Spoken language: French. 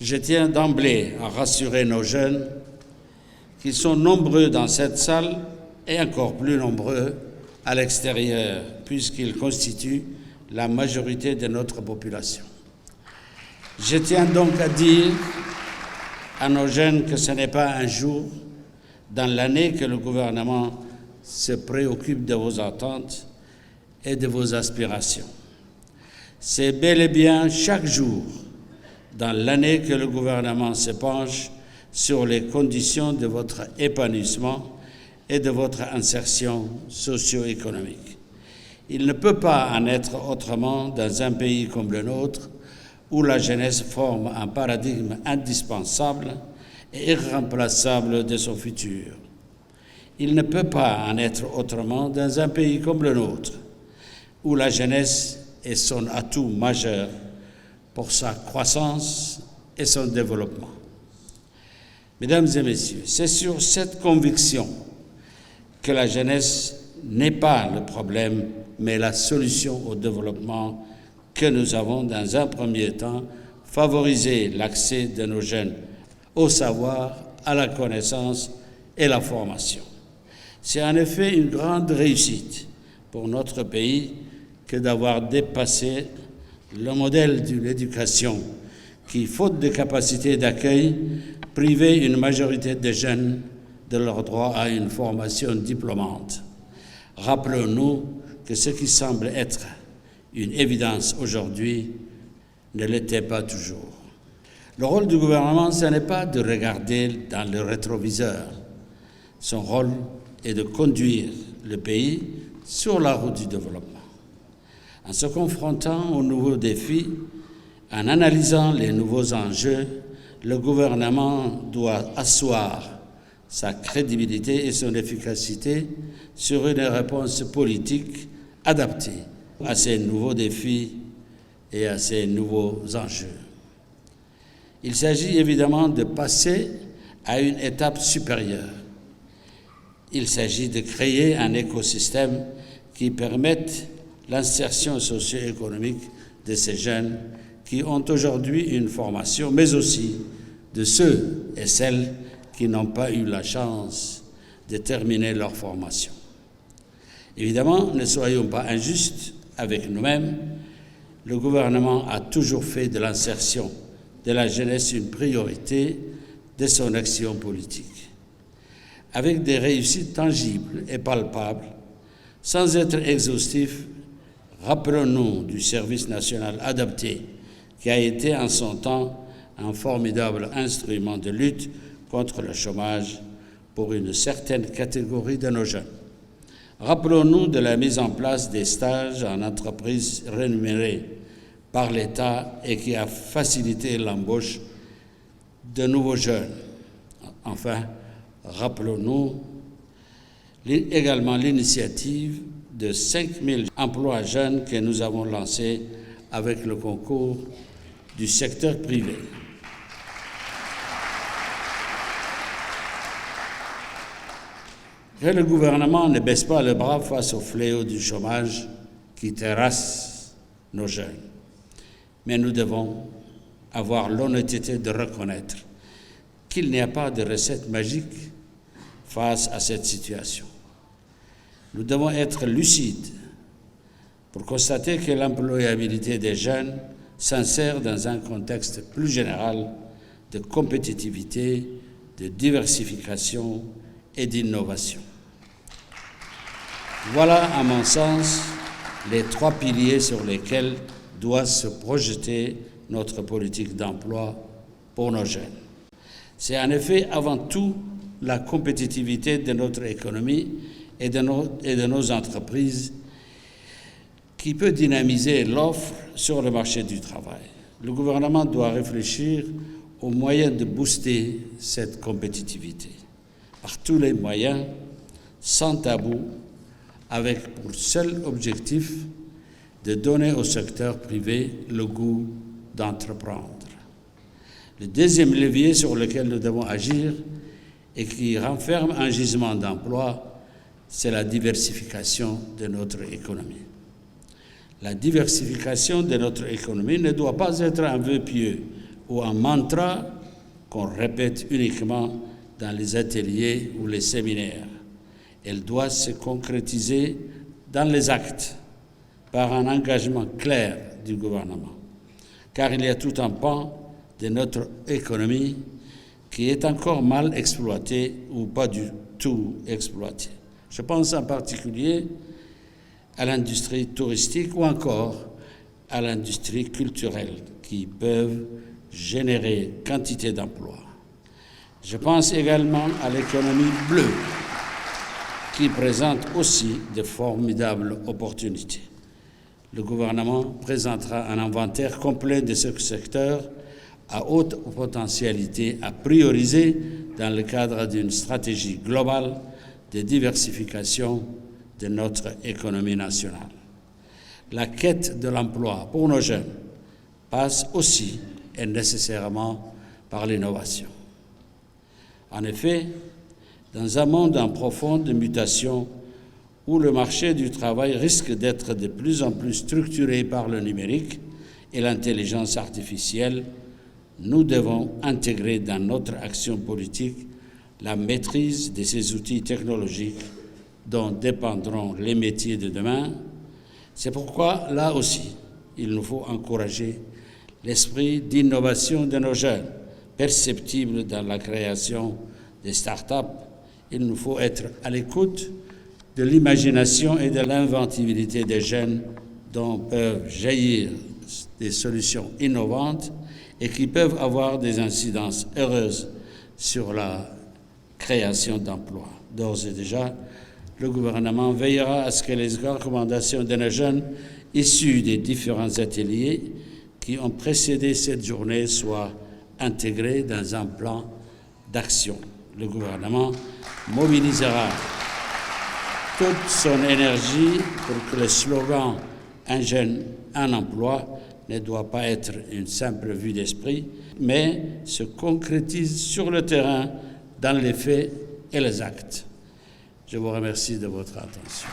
Je tiens d'emblée à rassurer nos jeunes qui sont nombreux dans cette salle et encore plus nombreux à l'extérieur, puisqu'ils constituent la majorité de notre population. Je tiens donc à dire à nos jeunes que ce n'est pas un jour dans l'année que le gouvernement se préoccupe de vos attentes et de vos aspirations. C'est bel et bien chaque jour dans l'année que le gouvernement se penche sur les conditions de votre épanouissement et de votre insertion socio-économique. Il ne peut pas en être autrement dans un pays comme le nôtre, où la jeunesse forme un paradigme indispensable et irremplaçable de son futur. Il ne peut pas en être autrement dans un pays comme le nôtre, où la jeunesse est son atout majeur pour sa croissance et son développement. Mesdames et messieurs, c'est sur cette conviction que la jeunesse n'est pas le problème, mais la solution au développement que nous avons, dans un premier temps, favorisé l'accès de nos jeunes au savoir, à la connaissance et la formation. C'est en effet une grande réussite pour notre pays que d'avoir dépassé le modèle d'une éducation qui, faute de capacité d'accueil, privait une majorité de jeunes de leur droit à une formation diplômante. Rappelons-nous que ce qui semble être une évidence aujourd'hui ne l'était pas toujours. Le rôle du gouvernement, ce n'est pas de regarder dans le rétroviseur. Son rôle est de conduire le pays sur la route du développement. En se confrontant aux nouveaux défis, en analysant les nouveaux enjeux, le gouvernement doit asseoir sa crédibilité et son efficacité sur une réponse politique adaptée à ces nouveaux défis et à ces nouveaux enjeux. Il s'agit évidemment de passer à une étape supérieure. Il s'agit de créer un écosystème qui permette l'insertion socio-économique de ces jeunes qui ont aujourd'hui une formation, mais aussi de ceux et celles qui n'ont pas eu la chance de terminer leur formation. Évidemment, ne soyons pas injustes avec nous-mêmes. Le gouvernement a toujours fait de l'insertion de la jeunesse une priorité de son action politique. Avec des réussites tangibles et palpables, sans être exhaustif, rappelons-nous du service national adapté qui a été en son temps un formidable instrument de lutte contre le chômage pour une certaine catégorie de nos jeunes. Rappelons-nous de la mise en place des stages en entreprise rémunérés par l'État et qui a facilité l'embauche de nouveaux jeunes. Enfin, rappelons-nous également l'initiative de 5000 emplois jeunes que nous avons lancés avec le concours du secteur privé. Que le gouvernement ne baisse pas le bras face au fléau du chômage qui terrasse nos jeunes. Mais nous devons avoir l'honnêteté de reconnaître qu'il n'y a pas de recette magique face à cette situation. Nous devons être lucides pour constater que l'employabilité des jeunes s'insère dans un contexte plus général de compétitivité, de diversification et d'innovation. Voilà, à mon sens, les 3 piliers sur lesquels doit se projeter notre politique d'emploi pour nos jeunes. C'est en effet avant tout la compétitivité de notre économie et de nos entreprises qui peut dynamiser l'offre sur le marché du travail. Le gouvernement doit réfléchir aux moyens de booster cette compétitivité, par tous les moyens, sans tabou, avec pour seul objectif de donner au secteur privé le goût d'entreprendre. Le deuxième levier sur lequel nous devons agir et qui renferme un gisement d'emploi, c'est la diversification de notre économie. La diversification de notre économie ne doit pas être un vœu pieux ou un mantra qu'on répète uniquement dans les ateliers ou les séminaires. Elle doit se concrétiser dans les actes par un engagement clair du gouvernement. Car il y a tout un pan de notre économie qui est encore mal exploité ou pas du tout exploité. Je pense en particulier à l'industrie touristique ou encore à l'industrie culturelle qui peuvent générer quantité d'emplois. Je pense également à l'économie bleue qui présente aussi de formidables opportunités. Le gouvernement présentera un inventaire complet de ce secteur à haute potentialité à prioriser dans le cadre d'une stratégie globale de diversification de notre économie nationale. La quête de l'emploi pour nos jeunes passe aussi et nécessairement par l'innovation. En effet, dans un monde en profonde mutation où le marché du travail risque d'être de plus en plus structuré par le numérique et l'intelligence artificielle, nous devons intégrer dans notre action politique la maîtrise de ces outils technologiques dont dépendront les métiers de demain. C'est pourquoi, là aussi, il nous faut encourager l'esprit d'innovation de nos jeunes, perceptible dans la création des start-up. Il nous faut être à l'écoute de l'imagination et de l'inventivité des jeunes dont peuvent jaillir des solutions innovantes et qui peuvent avoir des incidences heureuses sur la création d'emplois. D'ores et déjà, le gouvernement veillera à ce que les recommandations de nos jeunes issues des différents ateliers qui ont précédé cette journée soient intégrées dans un plan d'action. Le gouvernement mobilisera toute son énergie pour que le slogan « Un jeune, un emploi » ne doit pas être une simple vue d'esprit, mais se concrétise sur le terrain dans les faits et les actes. Je vous remercie de votre attention.